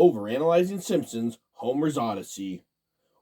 Overanalyzing Simpsons, Homer's Odyssey.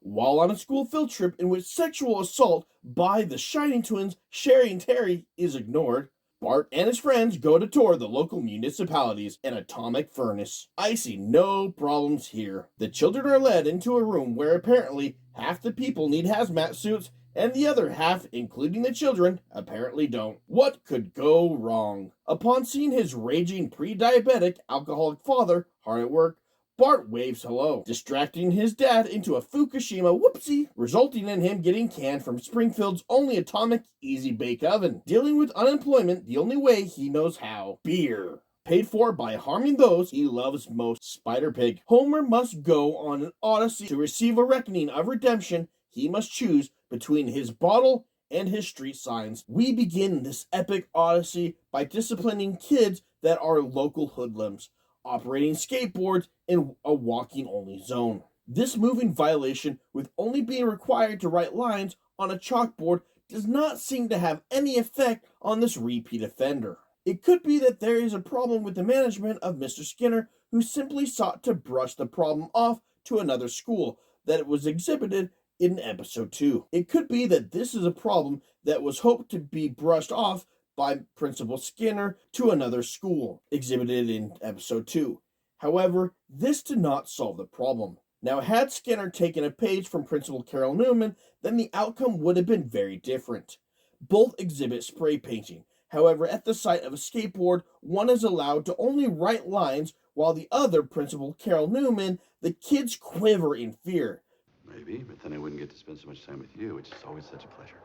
While on a school field trip in which sexual assault by the Shining twins, Sherri and Terri, is ignored, Bart and his friends go to tour the local municipalities and atomic furnace. I see no problems here. The children are led into a room where apparently half the people need hazmat suits and the other half, including the children, apparently don't. What could go wrong? Upon seeing his raging pre-diabetic alcoholic father hard at work, Bart waves hello, distracting his dad into a Fukushima whoopsi, resulting in him getting canned from Springfield's only atomic easy bake oven, dealing with unemployment the only way he knows how: beer. Paid for by harming those he loves most. Spider Pig. Homer must go on an odyssey to receive a reckoning of redemption. He must choose between his bottle and his street signs. We begin this epic odyssey by disciplining kids that are local hoodlums, operating skateboards in a walking-only zone. This moving violation, with only being required to write lines on a chalkboard, does not seem to have any effect on this repeat offender. It could be that there is a problem with the management of Mr. Skinner, who simply sought to brush the problem off to another school that it was exhibited in episode 2. It could be that this is a problem that was hoped to be brushed off by Principal Skinner to another school, exhibited in episode 2. However, this did not solve the problem. Now, had Skinner taken a page from Principal Carol Newman, then the outcome would have been very different. Both exhibit spray painting. However, at the sight of a skateboard, one is allowed to only write lines, while the other, Principal Carol Newman, the kids quiver in fear. Maybe, but then I wouldn't get to spend so much time with you, which is always such a pleasure.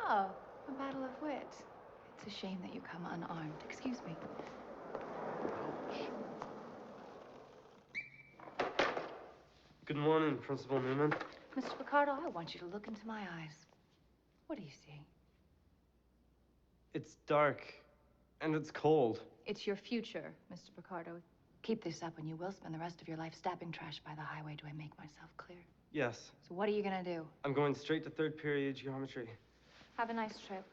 Oh, a battle of wits. It's a shame that you come unarmed. Excuse me. Good morning, Principal Newman. Mr. Picardo, I want you to look into my eyes. What do you see? It's dark, and it's cold. It's your future, Mr. Picardo. Keep this up and you will spend the rest of your life stabbing trash by the highway. Do I make myself clear? Yes. So what are you gonna do? I'm going straight to third period geometry. Have a nice trip.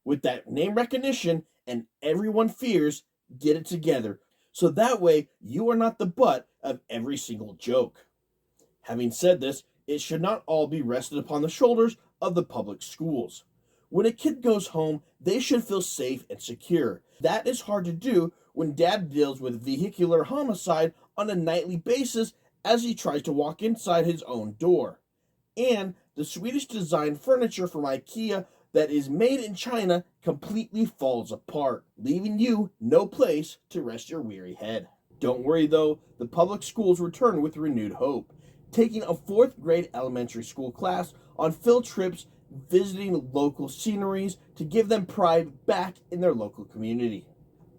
With that name recognition and everyone fears, get it together, so that way you are not the butt of every single joke. Having said this, it should not all be rested upon the shoulders of the public schools. When a kid goes home, they should feel safe and secure. That is hard to do when dad deals with vehicular homicide on a nightly basis as he tries to walk inside his own door. And the Swedish designed furniture from IKEA that is made in China completely falls apart, leaving you no place to rest your weary head. Don't worry though, the public schools return with renewed hope, taking a 4th grade elementary school class on field trips, visiting local sceneries to give them pride back in their local community.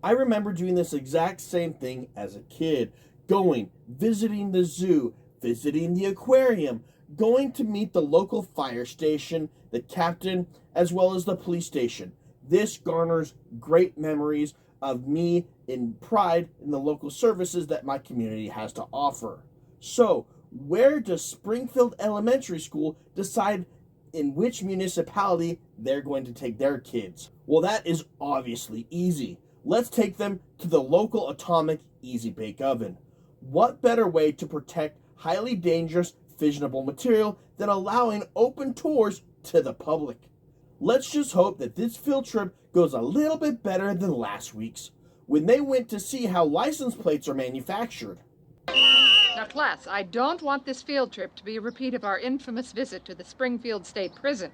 I remember doing this exact same thing as a kid, going, visiting the zoo, visiting the aquarium, going to meet the local fire station, the captain, as well as the police station. This garners great memories of me in pride in the local services that my community has to offer. So, where does Springfield Elementary School decide in which municipality they're going to take their kids? Well, that is obviously easy. Let's take them to the local atomic easy bake oven. What better way to protect highly dangerous fissionable material than allowing open tours to the public? Let's just hope that this field trip goes a little bit better than last week's, when they went to see how license plates are manufactured. Now, class, I don't want this field trip to be a repeat of our infamous visit to the Springfield State Prison.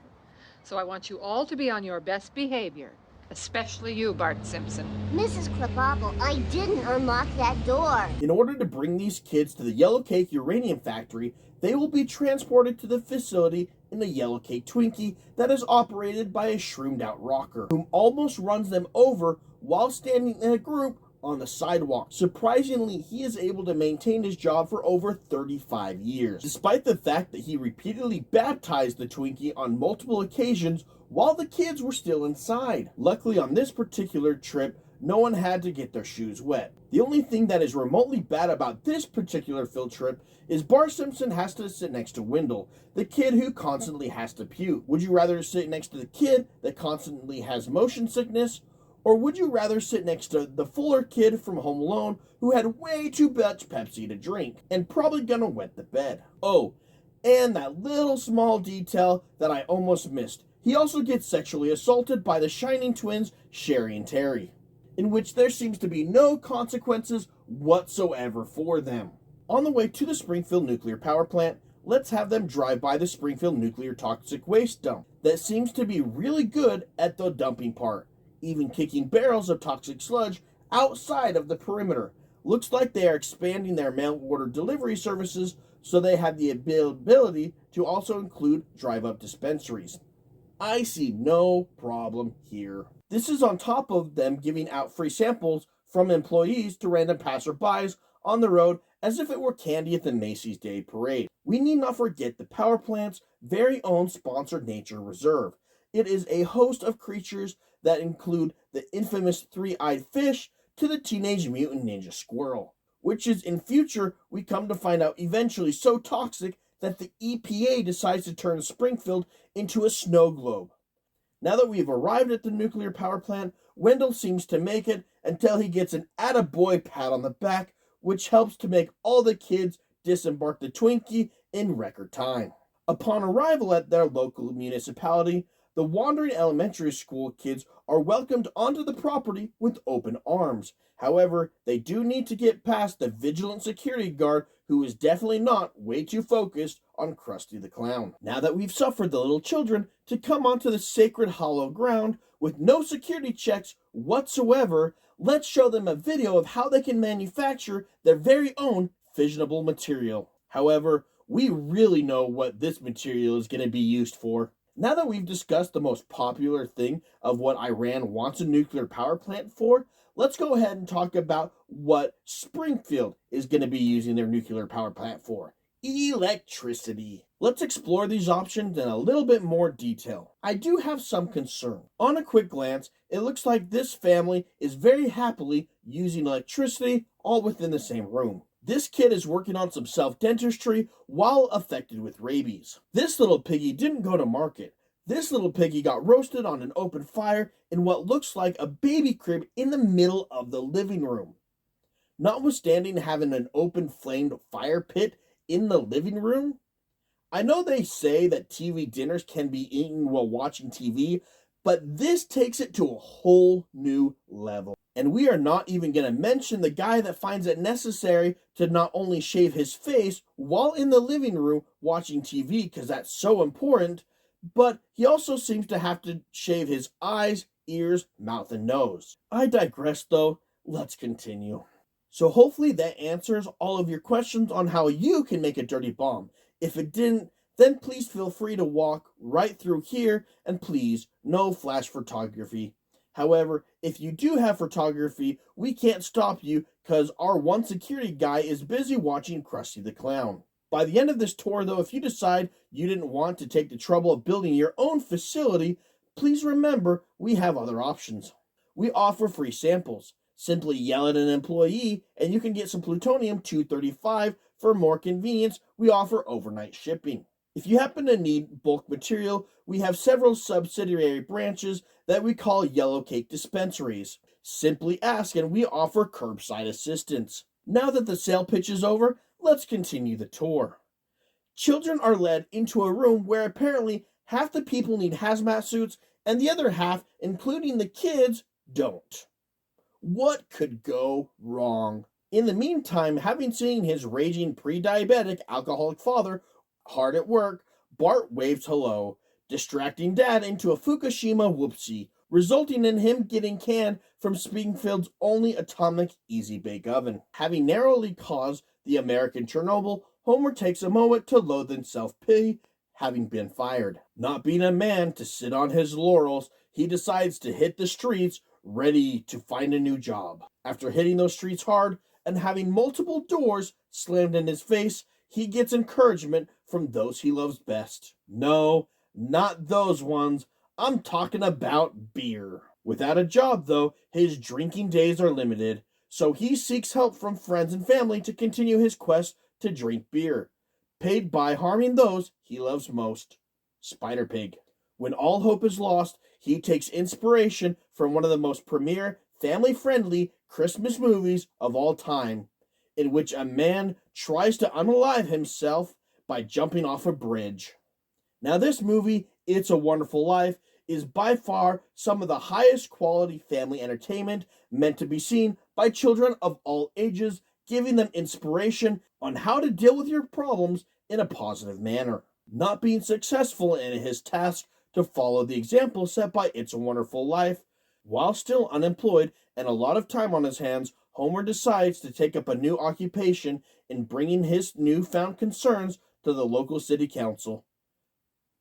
So I want you all to be on your best behavior, especially you, Bart Simpson. Mrs. Krabappel, I didn't unlock that door. In order to bring these kids to the Yellow Cake Uranium Factory, they will be transported to the facility in a Yellow Cake Twinkie that is operated by a shroomed out rocker, whom almost runs them over while standing in a group on the sidewalk. Surprisingly, he is able to maintain his job for over 35 years, despite the fact that he repeatedly baptized the Twinkie on multiple occasions while the kids were still inside. Luckily, on this particular trip, no one had to get their shoes wet. The only thing that is remotely bad about this particular field trip is Bart Simpson has to sit next to Wendell, the kid who constantly has to puke. Would you rather sit next to the kid that constantly has motion sickness, Or would you rather sit next to the Fuller kid from Home Alone who had way too much Pepsi to drink and probably gonna wet the bed? Oh, and that little small detail that I almost missed. He also gets sexually assaulted by the Shining twins, Sherri and Terri, in which there seems to be no consequences whatsoever for them. On the way to the Springfield nuclear power plant, let's have them drive by the Springfield nuclear toxic waste dump that seems to be really good at the dumping part, even kicking barrels of toxic sludge outside of the perimeter. Looks like they are expanding their mail order delivery services so they have the ability to also include drive-up dispensaries. I see no problem here. This is on top of them giving out free samples from employees to random passerbys on the road as if it were candy at the Macy's Day Parade. We need not forget the power plant's very own sponsored nature reserve. It is a host of creatures that include the infamous three-eyed fish to the Teenage Mutant Ninja Squirrel, which is in future we come to find out eventually so toxic that the EPA decides to turn Springfield into a snow globe. Now that we've arrived at the nuclear power plant, Wendell seems to make it until he gets an attaboy pat on the back, which helps to make all the kids disembark the Twinkie in record time. Upon arrival at their local municipality, the wandering elementary school kids are welcomed onto the property with open arms. However, they do need to get past the vigilant security guard who is definitely not way too focused on Krusty the Clown. Now that we've suffered the little children to come onto the sacred hollow ground with no security checks whatsoever, let's show them a video of how they can manufacture their very own fissionable material. However, we really know what this material is going to be used for. Now that we've discussed the most popular thing of what Iran wants a nuclear power plant for, let's go ahead and talk about what Springfield is going to be using their nuclear power plant for. Electricity. Let's explore these options in a little bit more detail. I do have some concern. On a quick glance, it looks like this family is very happily using electricity all within the same room. This kid is working on some self-dentistry while affected with rabies. This little piggy didn't go to market. This little piggy got roasted on an open fire in what looks like a baby crib in the middle of the living room. Notwithstanding having an open flamed fire pit in the living room, I know they say that TV dinners can be eaten while watching TV, but this takes it to a whole new level. And we are not even going to mention the guy that finds it necessary to not only shave his face while in the living room watching TV, because that's so important, but he also seems to have to shave his eyes, ears, mouth, and nose. I digress though, let's continue. So hopefully that answers all of your questions on how you can make a dirty bomb. If it didn't, then please feel free to walk right through here, and please, no flash photography. However, if you do have photography, we can't stop you because our one security guy is busy watching Krusty the Clown. By the end of this tour, though, if you decide you didn't want to take the trouble of building your own facility, please remember we have other options. We offer free samples. Simply yell at an employee and you can get some plutonium-235. For more convenience, we offer overnight shipping. If you happen to need bulk material, we have several subsidiary branches that we call Yellow Cake Dispensaries. Simply ask and we offer curbside assistance. Now that the sale pitch is over, let's continue the tour. Children are led into a room where apparently half the people need hazmat suits and the other half, including the kids, don't. What could go wrong? In the meantime, having seen his raging pre-diabetic alcoholic father hard at work, Bart waves hello, distracting Dad into a Fukushima whoopsi, resulting in him getting canned from Springfield's only atomic easy bake oven. Having narrowly caused the American Chernobyl, Homer takes a moment to loathe in self-pity, having been fired. Not being a man to sit on his laurels, he decides to hit the streets, ready to find a new job. After hitting those streets hard and having multiple doors slammed in his face, he gets encouragement from those he loves best. No, not those ones. I'm talking about beer. Without a job, though, his drinking days are limited, so he seeks help from friends and family to continue his quest to drink beer, paid by harming those he loves most. Spider Pig. When all hope is lost, he takes inspiration from one of the most premier, family-friendly Christmas movies of all time, in which a man tries to unalive himself by jumping off a bridge. Now, this movie, It's a Wonderful Life, is by far some of the highest quality family entertainment meant to be seen by children of all ages, giving them inspiration on how to deal with your problems in a positive manner. Not being successful in his task to follow the example set by It's a Wonderful Life, while still unemployed and a lot of time on his hands, Homer decides to take up a new occupation in bringing his newfound concerns to the local city council.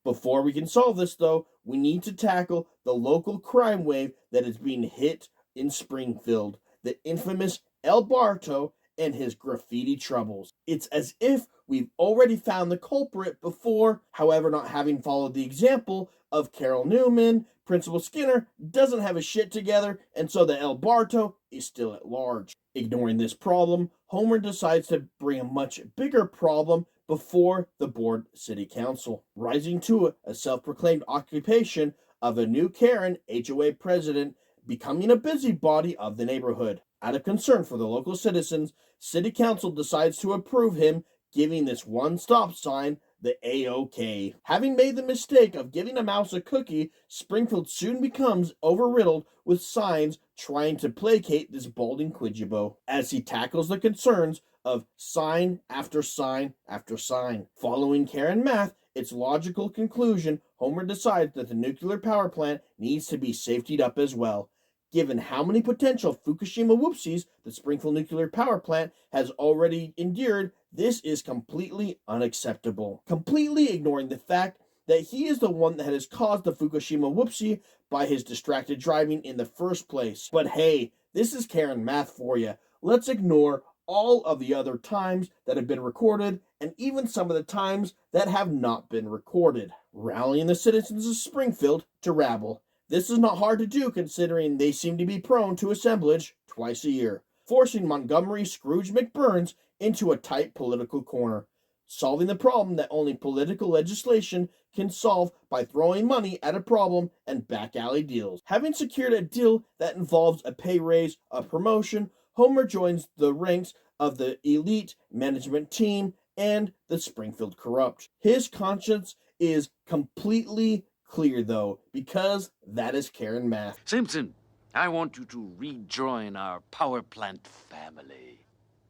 Before we can solve this, though, we need to tackle the local crime wave that is being hit in Springfield, the infamous El Barto and his graffiti troubles. It's as if we've already found the culprit before, however, not having followed the example of Carol Newman, Principal Skinner doesn't have his shit together, and so the El Barto is still at large. Ignoring this problem, Homer decides to bring a much bigger problem before the board city council, rising to a self-proclaimed occupation of a new Karen HOA president, becoming a busybody of the neighborhood. Out of concern for the local citizens, city council decides to approve him, giving this one stop sign the A-OK. Having made the mistake of giving a mouse a cookie, Springfield soon becomes overriddled with signs trying to placate this balding Quidjabo as he tackles the concerns of sign after sign after sign. Following Karen math, its logical conclusion, Homer decides that the nuclear power plant needs to be safetied up as well. Given how many potential Fukushima whoopsies the Springfield nuclear power plant has already endured, this is completely unacceptable. Completely ignoring the fact that he is the one that has caused the Fukushima whoopsie by his distracted driving in the first place. But hey, this is Karen math for you. Let's ignore all of the other times that have been recorded, and even some of the times that have not been recorded. Rallying the citizens of Springfield to rabble. This is not hard to do considering they seem to be prone to assemblage twice a year, forcing Montgomery Scrooge McBurns into a tight political corner, solving the problem that only political legislation can solve by throwing money at a problem and back alley deals. Having secured a deal that involves a pay raise, a promotion, Homer joins the ranks of the elite management team and the Springfield corrupt. His conscience is completely clear, though, because that is Karen math. Simpson, I want you to rejoin our power plant family.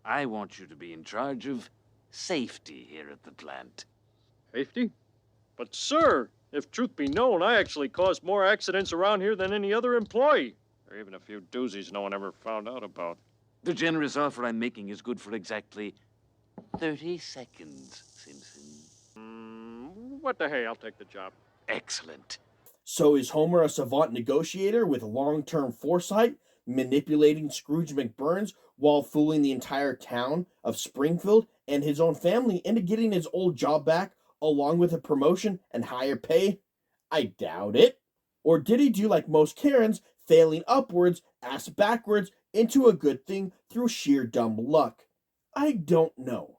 I want you to be in charge of safety here at the plant. Safety? But, sir, if truth be known, I actually caused more accidents around here than any other employee. Or even a few doozies no one ever found out about. The generous offer I'm making is good for exactly 30 seconds, Simpson. What the hey, I'll take the job. Excellent. So is Homer a savant negotiator with long-term foresight, manipulating Scrooge McBurns while fooling the entire town of Springfield and his own family into getting his old job back along with a promotion and higher pay? I doubt it. Or did he do like most Karens, failing upwards, ass backwards, into a good thing through sheer dumb luck? I don't know.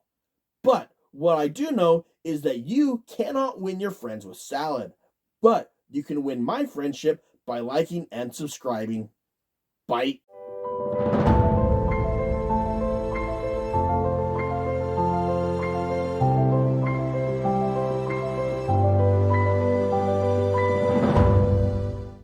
But what I do know is that you cannot win your friends with salad. But you can win my friendship by liking and subscribing. Bite.